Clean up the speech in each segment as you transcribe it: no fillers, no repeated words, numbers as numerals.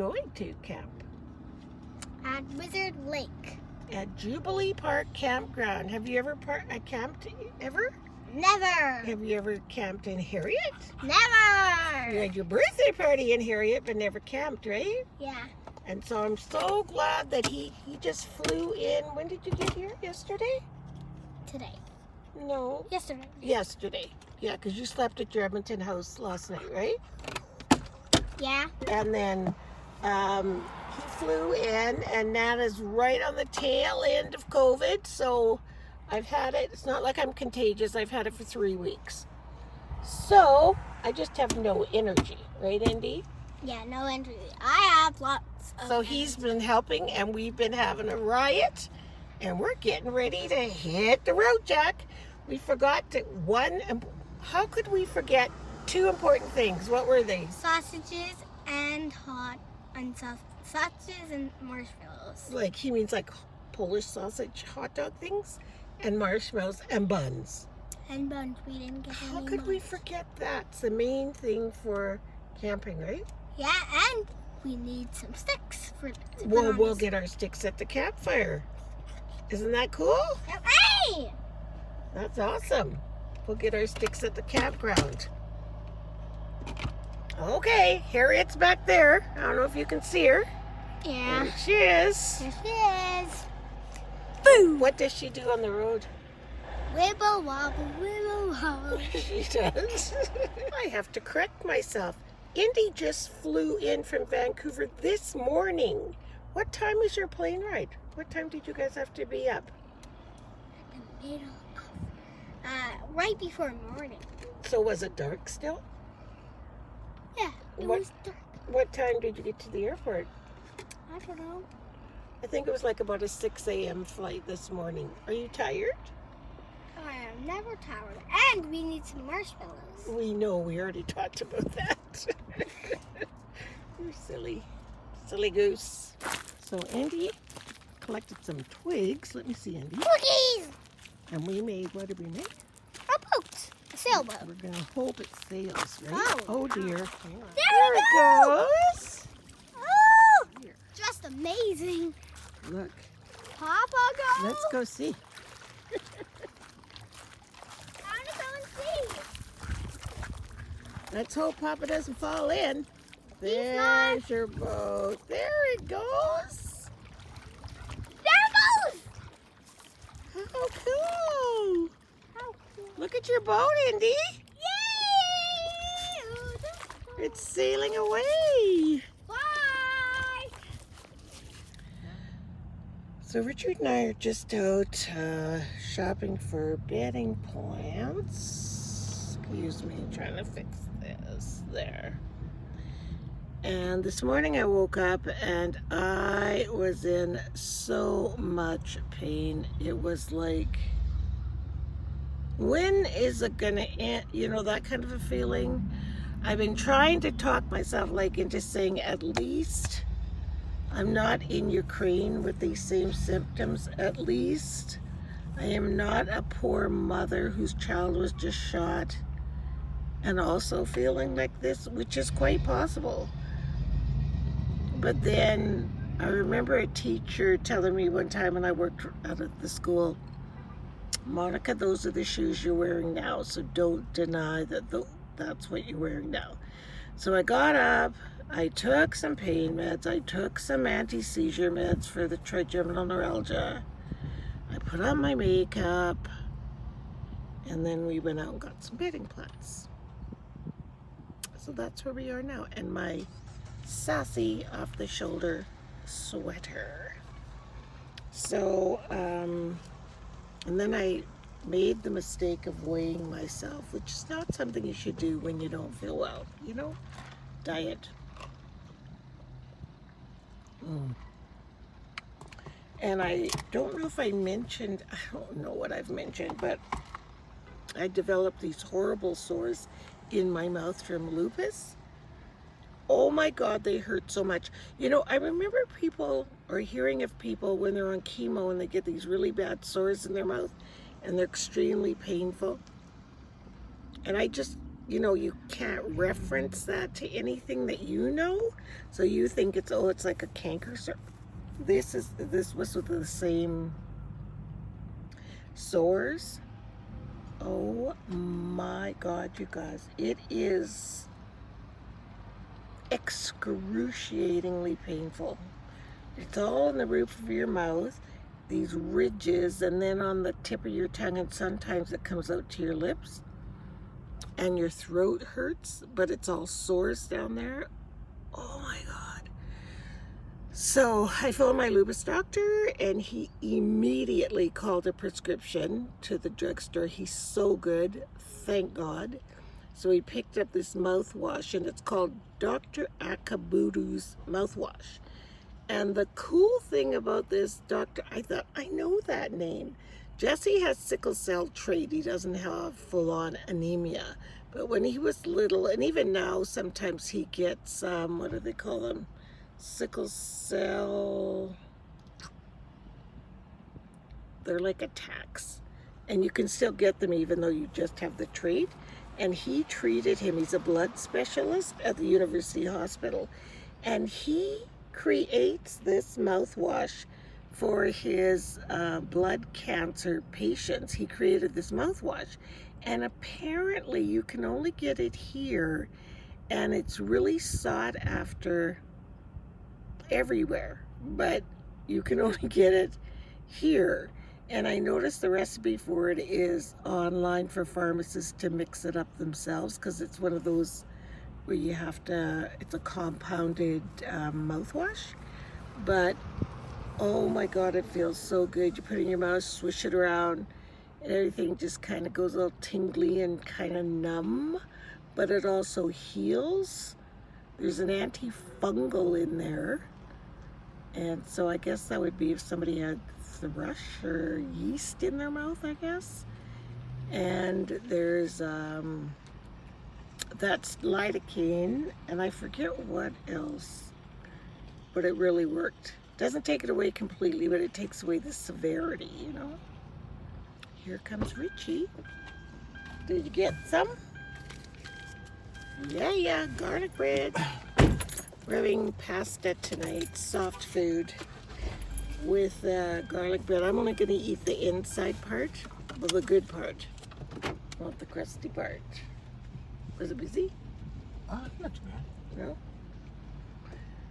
going to camp? At Wizard Lake. At Jubilee Park Campground. Have you ever camped ever? Never. Have you ever camped in Harriet? Never. You had your birthday party in Harriet, but never camped, right? Yeah. And so I'm so glad that he just flew in. When did you get here? Yesterday? Today. No. Yesterday. Yesterday. Yeah, because you slept at your Edmonton house last night, right? Yeah. And then he flew in, and Nana's right on the tail end of COVID, so I've had it. It's not like I'm contagious. I've had it for 3 weeks. So I just have no energy, right, Andy? Yeah, no energy. I have lots of So he's been helping, and we've been having a riot, and we're getting ready to hit the road, Jack. We forgot how could we forget 2 important things? What were they? sausages and sausages and marshmallows. Like, he means like Polish sausage hot dog things, and marshmallows and buns. And buns. We didn't get How any could we buns. forget that? It's the main thing for camping, right? Yeah, and we need some sticks for. We'll get our sticks at the campfire. Isn't that cool? Hey! That's awesome. We'll get our sticks at the campground. Okay, Harriet's back there. I don't know if you can see her. Yeah. There she is. Here she is. Boo! What does she do on the road? Wibble wobble, wibble wobble. She does. I have to correct myself. Indy just flew in from Vancouver this morning. What time was your plane ride? What time did you guys have to be up? At the middle of, right before morning. So was it dark still? Yeah, it What- was dark. What time did you get to the airport? I don't know. I think it was like about a 6 a.m. flight this morning. Are you tired? I am never tired. And we need some marshmallows. We know, we already talked about that. You're silly. Silly goose. So Andy collected some twigs. Let me see, Andy. Cookies! And we made, what did we make? A boat. A sailboat. We're going to hope it sails, right? Oh, Dear. wow. Hang on. There it we goes. Oh! Here, Just amazing. look. Papa, go. Let's go see. I want to go and see. Let's hope Papa doesn't fall in. He's not. There's your boat. There it goes. There it goes. How cool. How cool. Look at your boat, Indy. Yay! Oh, that's cool. It's sailing away. Bye. So Richard and I are just out shopping for bedding plants. Excuse me, I'm trying to fix this there. And this morning I woke up and I was in so much pain. It was like, when is it gonna end? You know, that kind of a feeling. I've been trying to talk myself like into saying, at least I'm not in Ukraine with these same symptoms. At least I am not a poor mother whose child was just shot and also feeling like this, which is quite possible. But then I remember a teacher telling me one time when I worked out at the school, Monica, those are the shoes you're wearing now, so don't deny that that's what you're wearing now. So I got up, I took some pain meds, I took some anti-seizure meds for the trigeminal neuralgia, I put on my makeup, and then we went out and got some bedding plants. So that's where we are now, and my sassy off-the-shoulder sweater. So, and then I made the mistake of weighing myself, which is not something you should do when you don't feel well, you know? Diet. And I don't know if I mentioned, I don't know what I've mentioned, but I developed these horrible sores in my mouth from lupus. Oh my God, they hurt so much. You know, I remember people, or hearing of people when they're on chemo and they get these really bad sores in their mouth and they're extremely painful. And I just you can't reference that to anything that you know. So you think it's like a canker sore. This was with the same sores. Oh my God, you guys. It is excruciatingly painful. It's all in the roof of your mouth, these ridges, and then on the tip of your tongue, and sometimes it comes out to your lips. And your throat hurts, but it's all sores down there. Oh my God. So I phoned my lupus doctor, and he immediately called a prescription to the drugstore. He's so good, thank God. So he picked up this mouthwash, and it's called Dr. Akabudu's mouthwash. And the cool thing about this doctor, I thought, I know that name. Jesse has sickle cell trait. He doesn't have full-on anemia. But when he was little, and even now, sometimes he gets, what do they call them? Sickle cell, they're like attacks. And you can still get them even though you just have the trait. And he treated him. He's a blood specialist at the University Hospital. And he creates this mouthwash for his blood cancer patients. He created this mouthwash. And apparently you can only get it here. And it's really sought after everywhere. But you can only get it here. And I noticed the recipe for it is online for pharmacists to mix it up themselves, because it's one of those where you have to, it's a compounded mouthwash. But oh my God, it feels so good. You put it in your mouth, swish it around, and everything just kind of goes a little tingly and kind of numb. But it also heals. There's an antifungal in there. And so I guess that would be if somebody had thrush or yeast in their mouth, I guess. And there's that's lidocaine, and I forget what else, but it really worked. Doesn't take it away completely, but it takes away the severity, Here comes Richie. Did you get some? Yeah, garlic bread. We're having pasta tonight, soft food with garlic bread. I'm only going to eat the inside part, well, the good part, not the crusty part. Was it busy? Not too bad. No?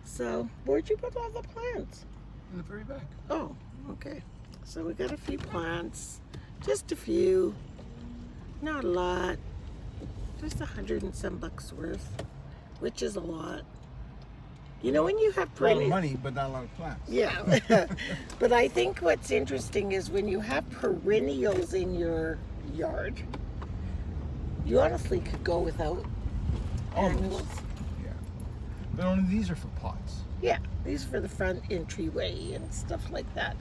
So, where'd you put all the plants? In the very back. Oh, okay. So we got a few plants, just a few, not a lot, just $100 and some worth, which is a lot. When you have A lot of money, but not a lot of plants. Yeah, but I think what's interesting is when you have perennials in your yard, you honestly could go without annuals. Yeah. But only these are for pots. Yeah, these are for the front entryway and stuff like that.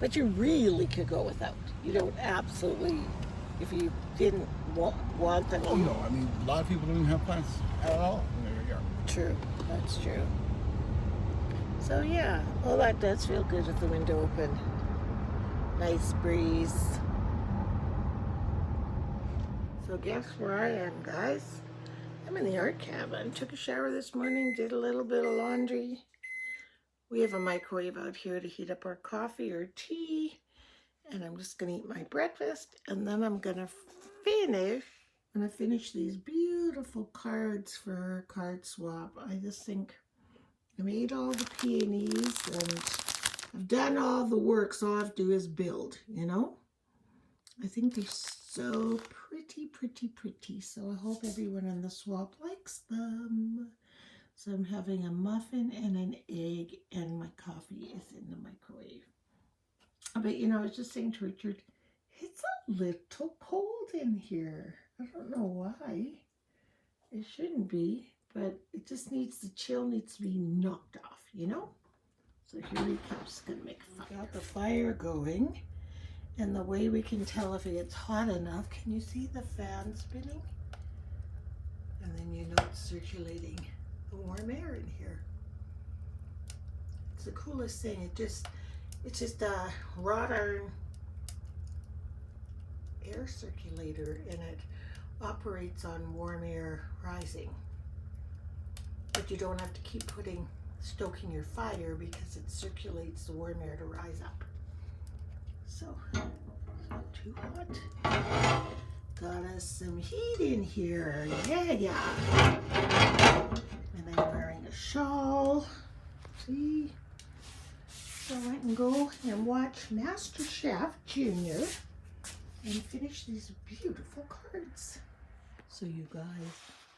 But you really could go without. You don't absolutely, if you didn't want them. Oh no, I mean, a lot of people don't even have plants at all in their yard. True, that's true. So yeah, that does feel good with the window open. Nice breeze. So guess where I am, guys? I'm in the art cabin. Took a shower this morning, did a little bit of laundry. We have a microwave out here to heat up our coffee or tea. And I'm just gonna eat my breakfast, and then I'm gonna finish these beautiful cards for our card swap. I just think I made all the peonies and I've done all the work, so all I have to do is build, I think they're so pretty. So I hope everyone in the swap likes them. So I'm having a muffin and an egg, and my coffee is in the microwave. But I was just saying to Richard, it's a little cold in here. I don't know why. It shouldn't be. But it just needs, the chill needs to be knocked off, So here he comes, gonna make a fire. Got the fire going, and the way we can tell if it's hot enough, can you see the fan spinning? And then it's circulating the warm air in here. It's the coolest thing. It's just a wrought iron air circulator, and it operates on warm air rising. But you don't have to keep stoking your fire because it circulates the warm air to rise up. So, it's not too hot. Got us some heat in here. Yeah. And I'm wearing a shawl. See? So I can go and watch Master Chef Junior and finish these beautiful cards. So you guys,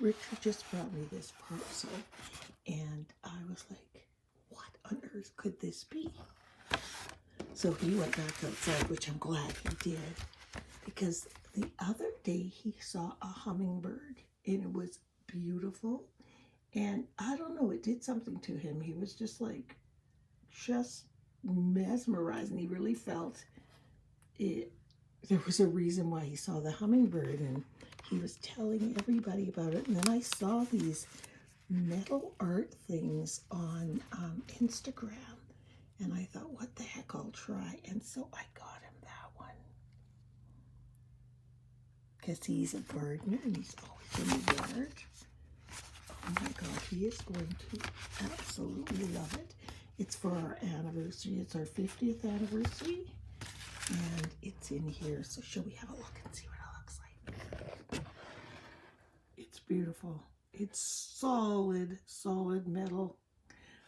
Richard just brought me this parcel and I was like, what on earth could this be? So he went back outside, which I'm glad he did, because the other day he saw a hummingbird and it was beautiful. And I don't know, it did something to him. He was just mesmerized, and he really felt it. There was a reason why he saw the hummingbird, and he was telling everybody about it. And then I saw these metal art things on Instagram, and I thought, what the heck, I'll try. And so I got him that one, because he's a gardener and he's always in the yard. Oh my God, he is going to absolutely love it. It's for our anniversary. It's our 50th anniversary. And it's in here. So shall we have a look and see what it looks like? It's beautiful. It's solid metal.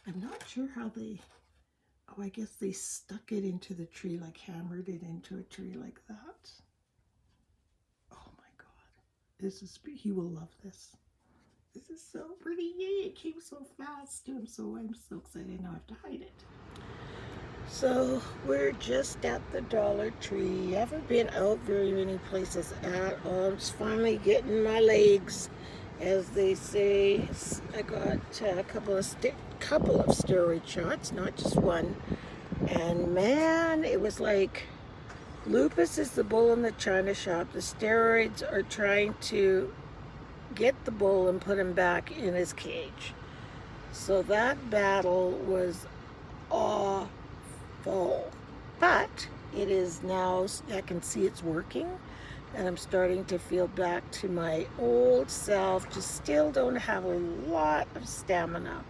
I'm not sure how they, I guess they stuck it into the tree, like hammered it into a tree like that. Oh my God. He will love this. This is so pretty. Yay, it came so fast too. I'm so excited. Now I have to hide it. So we're just at the Dollar Tree. I haven't been out very many places at all. I'm just finally getting my legs, as they say. I got a couple of steroid shots, not just one. And man, it was like lupus is the bull in the china shop. The steroids are trying to get the bull and put him back in his cage. So that battle was awful. But it is now, I can see it's working, and I'm starting to feel back to my old self. Just still don't have a lot of stamina.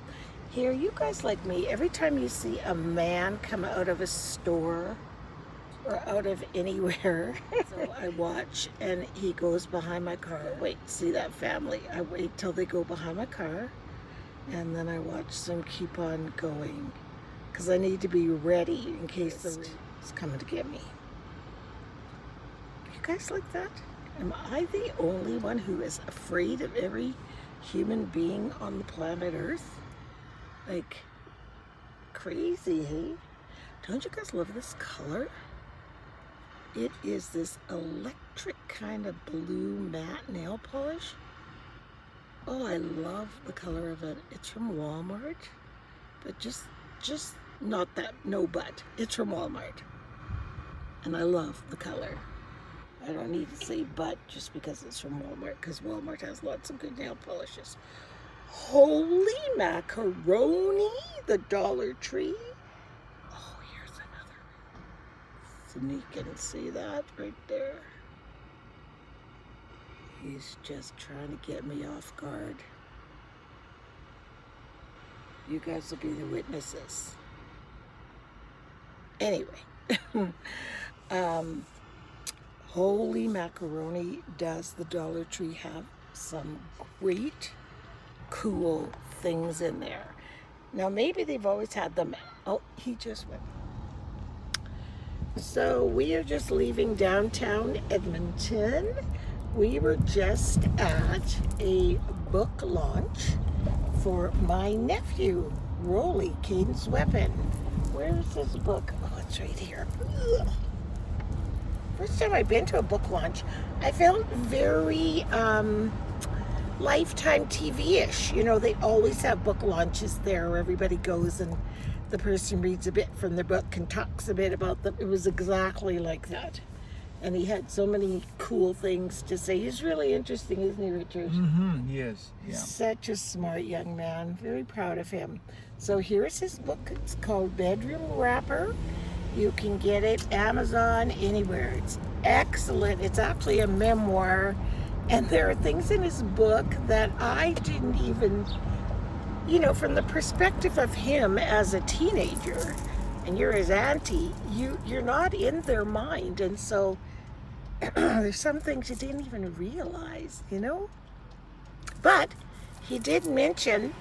Here, you guys like me, every time you see a man come out of a store or out of anywhere, so I watch, and he goes behind my car. Wait, see that family? I wait till they go behind my car, and then I watch them keep on going, because I need to be ready in case the rain is coming to get me. You guys like that? Am I the only one who is afraid of every human being on the planet Earth? Like, crazy, hey? Don't you guys love this color? It is this electric kind of blue matte nail polish. Oh, I love the color of it. It's from Walmart, but just not that, no but. It's from Walmart. And I love the color. I don't need to say but just because it's from Walmart, because Walmart has lots of good nail polishes. Holy macaroni, the Dollar Tree. Oh, here's another sneak and see that right there. He's just trying to get me off guard. You guys will be the witnesses. Anyway, holy macaroni, does the Dollar Tree have some great, cool things in there. Now, maybe they've always had them. Oh, he just went. So we are just leaving downtown Edmonton. We were just at a book launch for my nephew, Rolly, Cadence Weapon. Where is this book? Oh, it's right here. Ugh. First time I've been to a book launch. I felt very Lifetime TV-ish. You know, they always have book launches there where everybody goes and the person reads a bit from the book and talks a bit about them. It was exactly like that. And he had so many cool things to say. He's really interesting, isn't he, Richard? Mm-hmm, yes. Yeah. Such a smart young man. Very proud of him. So here's his book. It's called Bedroom Wrapper. You can get it Amazon, anywhere. It's excellent. It's actually a memoir, And there are things in his book that I didn't even, from the perspective of him as a teenager, and you're his auntie, you're not in their mind. And so there's some things you didn't even realize, But he did mention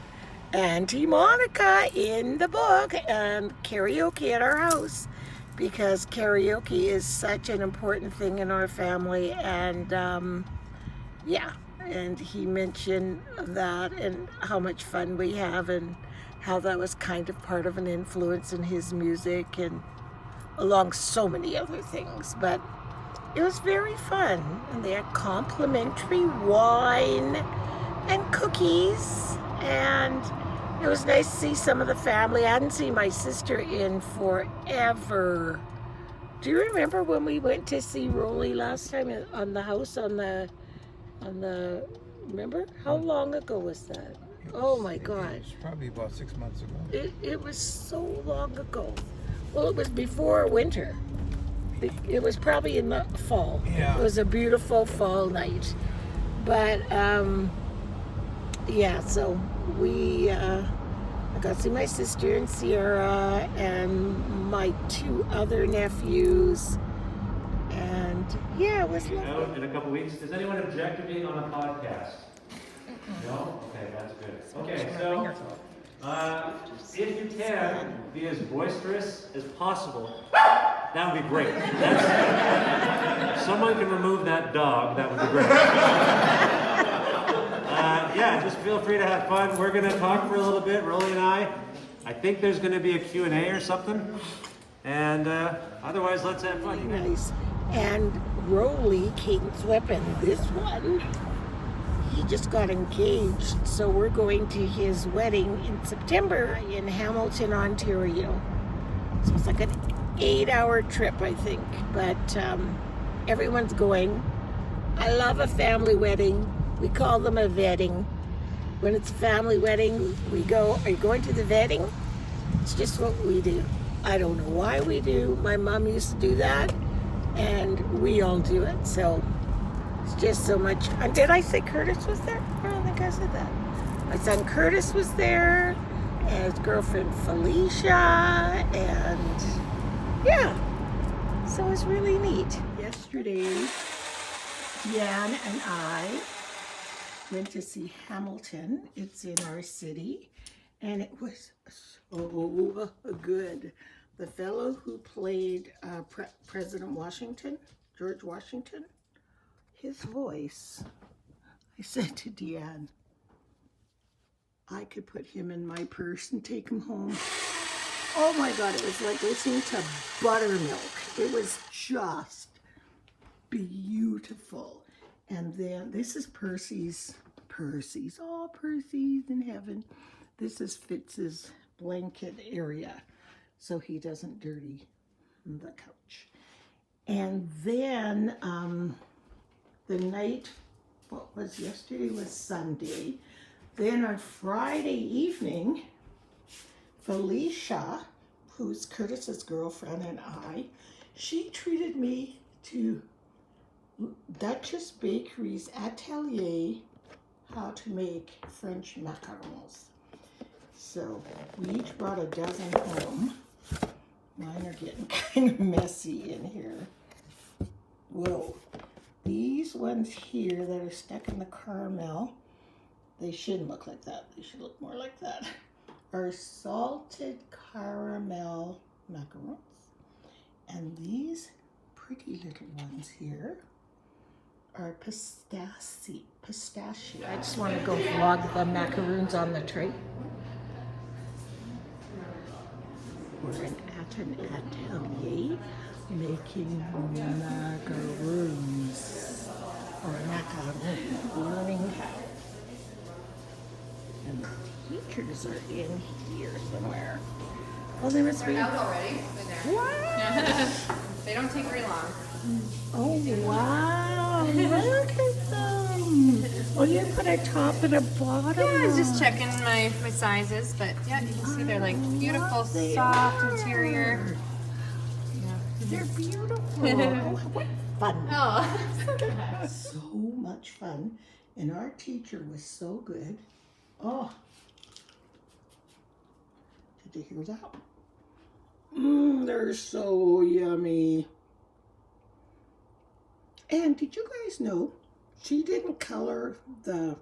Auntie Monica in the book and karaoke at our house, because karaoke is such an important thing in our family. And and he mentioned that and how much fun we have, and how that was kind of part of an influence in his music, and along so many other things. But it was very fun, and they had complimentary wine and cookies, and it was nice to see some of the family. I hadn't seen my sister in forever. Do you remember when we went to see Rolly last time on the house remember? How long ago was that? Oh my gosh. It was probably about 6 months ago. It was so long ago. Well, it was before winter. It was probably in the fall. Yeah. It was a beautiful fall night. But, so I got to see my sister and Sierra and my 2 other nephews. And it was lovely. Out in a couple weeks. Does anyone object to being on a podcast? No? Okay, that's good. Okay, so if you can be as boisterous as possible, that would be great. Someone can remove that dog. That would be great. Just feel free to have fun. We're going to talk for a little bit, Rolly and I. I think there's going to be a Q&A or something. And otherwise, let's have fun. Nice. And Rolly, Kate's weapon, this one, he just got engaged. So we're going to his wedding in September in Hamilton, Ontario. So it's like an 8-hour trip, I think. But everyone's going. I love a family wedding. We call them a vetting. When it's a family wedding, we go, are you going to the vetting? It's just what we do. I don't know why we do. My mom used to do that, and we all do it. So it's just so much. And did I say Curtis was there? I don't think I said that. My son Curtis was there, and his girlfriend Felicia, and so it was really neat. Yesterday, Jan and I went to see Hamilton. It's in our city, and it was so good. The fellow who played President Washington, George Washington, his voice, I said to Deanne, I could put him in my purse and take him home. Oh my God, it was like listening to buttermilk. It was just beautiful. And then this is Percy's, oh, Percy's in heaven. This is Fitz's blanket area, so he doesn't dirty the couch. And then the night, what was yesterday was Sunday. Then on Friday evening, Felicia, who's Curtis's girlfriend, and she treated me to Duchess Bakery's atelier, how to make French macarons. So we each brought a dozen home. Mine are getting kind of messy in here. Whoa. These ones here that are stuck in the caramel, they shouldn't look like that. They should look more like that. Are salted caramel macarons. And these pretty little ones here are pistachio. I just want to go vlog the macaroons on the tray. We're at an atelier making macaroons, or macarons, learning how. And the teachers are in here somewhere. Oh, they must be. Out already. What? They don't take very long. Oh, wow. Look at them. Oh, you put a top and a bottom. Yeah, I was just checking my sizes, but yeah, you can see they're like beautiful, soft interior. They're beautiful. fun. Oh. So much fun. And our teacher was so good. Oh. Did you hear that? They're so yummy. And did you guys know she didn't color the,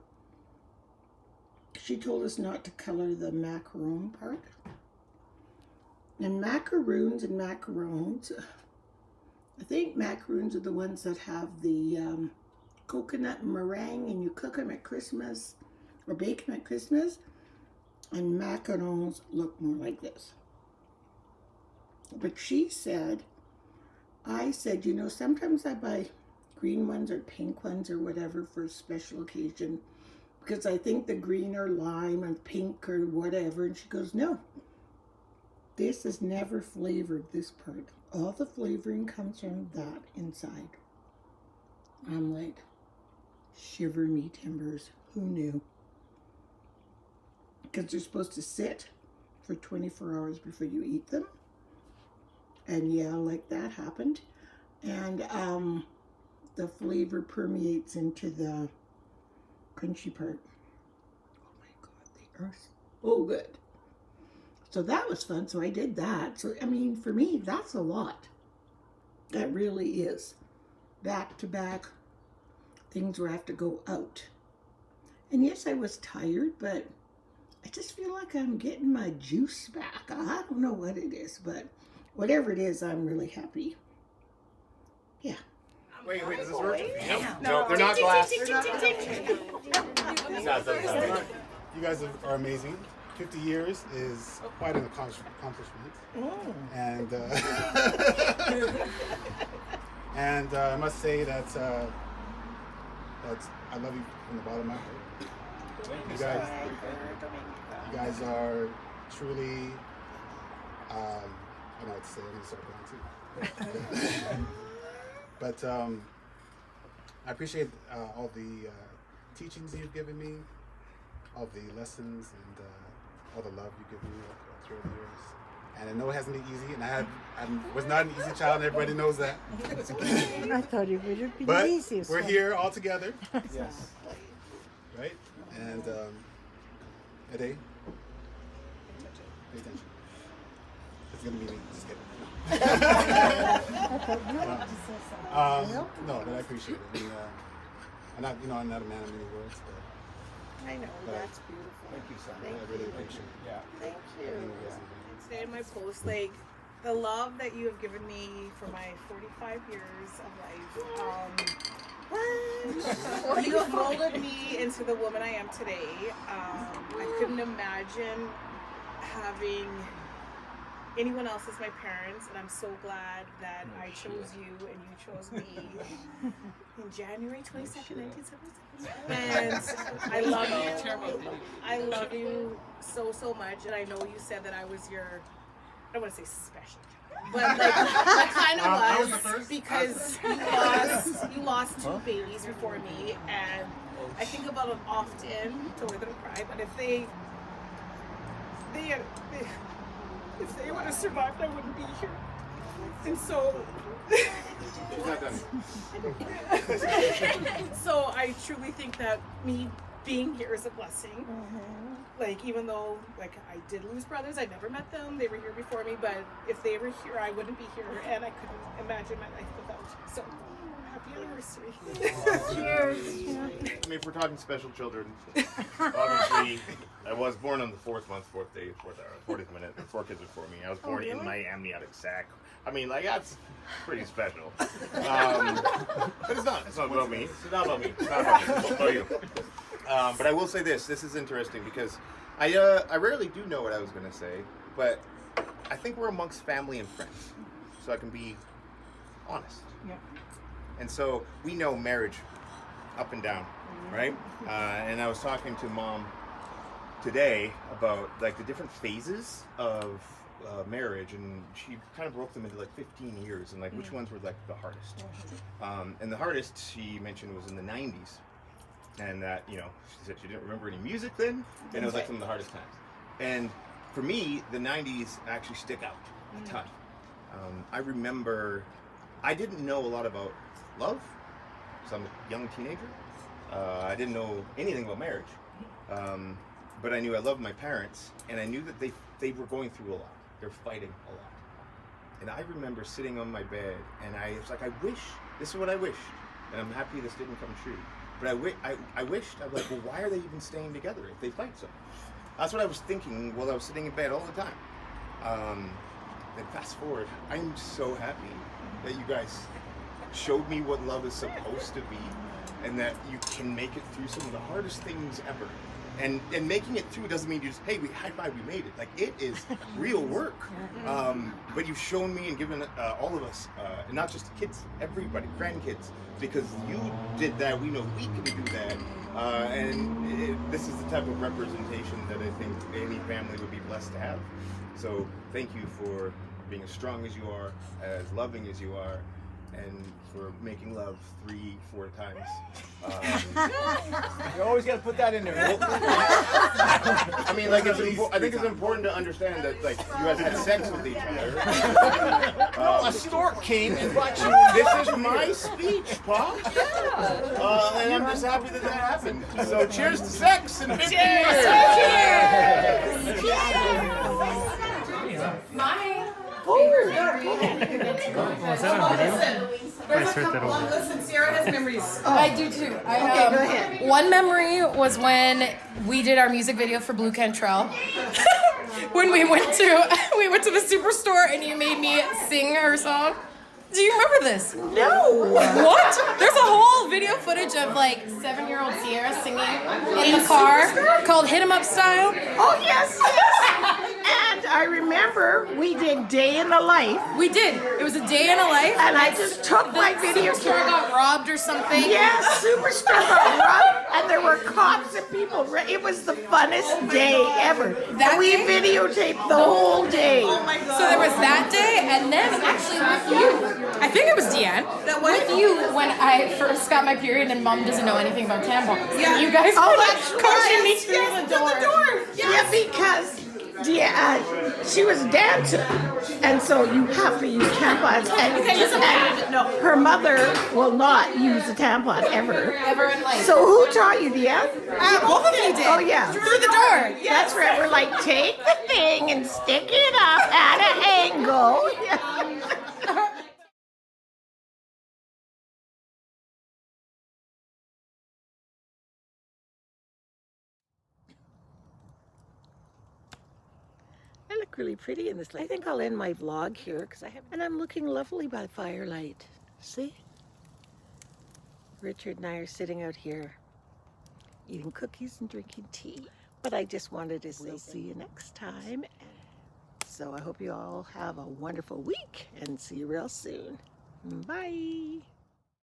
she told us not to color the macaron part. And macaroons and macarons, I think macaroons are the ones that have the coconut meringue and you cook them at Christmas or bake them at Christmas. And macarons look more like this. But she said, I said, you know, sometimes I buy green ones or pink ones or whatever for a special occasion because I think the green are lime and pink or whatever. And she goes, no, this is never flavored, this part. All the flavoring comes from that inside. I'm like, shiver me timbers. Who knew? Because they're supposed to sit for 24 hours before you eat them. And yeah, like that happened. And the flavor permeates into the crunchy part. Oh my God, they are so good. So that was fun. So I did that. So, I mean, for me, that's a lot. That really is. Back to back things where I have to go out. And yes, I was tired, but I just feel like I'm getting my juice back. I don't know what it is, but whatever it is, I'm really happy. Yeah. Wait, does this work? No, they're not glass. You guys are amazing. 50 years is quite an accomplishment. And and I must say that I love you from the bottom of my heart. You guys are truly, I don't know what to say, I'm going to start going too. But I appreciate all the teachings you've given me, all the lessons, and all the love you give me throughout the years. And I know it hasn't been easy, and I was not an easy child, and everybody knows that. I thought it would have been But easy. we're here all together. Yes. Right? And Ade, pay attention. It's gonna be me. Just kidding. No, but I appreciate it. I mean, I'm not a man of many words, but I know, that's beautiful. Thank you, son. I really appreciate it. Yeah. Thank you. Say in my post, like the love that you have given me for my 45 years of life. You have molded me into the woman I am today. I couldn't imagine having anyone else as my parents, and I'm so glad that I chose you and you chose me in January 22nd, 1977. And I love you. I love you so, so much. And I know you said that I was your, I don't want to say special, but like I kind of was because you lost two babies before me, and I think about them often to let them cry. But if they would have survived, I wouldn't be here. And so, so I truly think that me being here is a blessing. Like, even though, like, I did lose brothers, I never met them. They were here before me, but if they were here, I wouldn't be here, and I couldn't imagine my life without. So, happy anniversary. Cheers. I mean, if we're talking special children, obviously, I was born on the fourth month, 40th minute. 4 kids before me. I was born in my amniotic sac. I mean, like, that's pretty special. But it's not. It's not about me. It's not about me. It's not about me. It's about you. But I will say this. This is interesting because I rarely do know what I was going to say, but I think we're amongst family and friends. So I can be honest. Yeah. And so we know marriage up and down, right? And I was talking to Mom today about like the different phases of marriage, and she kind of broke them into like 15 years and like which ones were like the hardest. And the hardest she mentioned was in the 90s. And that, you know, she said she didn't remember any music then, and it was like some of the hardest times. And for me, the 90s actually stick out a ton. I remember I didn't know a lot about love. So I'm a young teenager. I didn't know anything about marriage. But I knew I loved my parents, and I knew that they were going through a lot. They're fighting a lot. And I remember sitting on my bed, and I was like, this is what I wished. And I'm happy this didn't come true. But I wished, I was like, well, why are they even staying together if they fight so much? That's what I was thinking while I was sitting in bed all the time. Then fast forward, I'm so happy that you guys showed me what love is supposed to be, and that you can make it through some of the hardest things ever. And making it through doesn't mean you just, hey, we high five, we made it. Like, it is real work. But you've shown me and given all of us, and not just kids, everybody, grandkids, because you did that, we know we can do that. This is the type of representation that I think any family would be blessed to have. So thank you for being as strong as you are, as loving as you are, and for making love 3-4 times. You always got to put that in there. I mean, like, I think it's important to understand that, like, you guys had sex with each other. A stork came and brought you. This is my speech, Pop. And I'm just happy that happened. So cheers to sex and 50 years. Listen, Sierra has memories. I do too. Go ahead. One memory was when we did our music video for Blue Cantrell. When we went to the Superstore and you made me sing our song. Do you remember this? No. What? There's a whole video footage of like 7-year-old Sierra singing in the car called Hit 'Em Up Style. Oh, yes. And I remember we did Day in the Life. We did. It was a day in a life. And I just took my video Superstore got robbed or something. Yes, Superstar got robbed, and there were cops and people. It was the funnest day ever. That we day? videotaped the whole day. Oh my God. So there was that day, and then actually with you, I think it was Deanne, with you when I first got my period and Mom doesn't know anything about tampons. Yeah. You guys Oh, were that's like coaching me right. through the door. Yeah, because she was a dancer, and so you have to use tampons. And her mother will not use a tampon ever. Ever in life. So who taught you, Deanne? Both of you did. Oh, yeah. Through the door. That's right. We're like, take the thing and stick it up at an angle. I look really pretty in this light. I think I'll end my vlog here and I'm looking lovely by firelight. See? Richard and I are sitting out here eating cookies and drinking tea. But I just wanted to say, see you next time. So I hope you all have a wonderful week and see you real soon. Bye.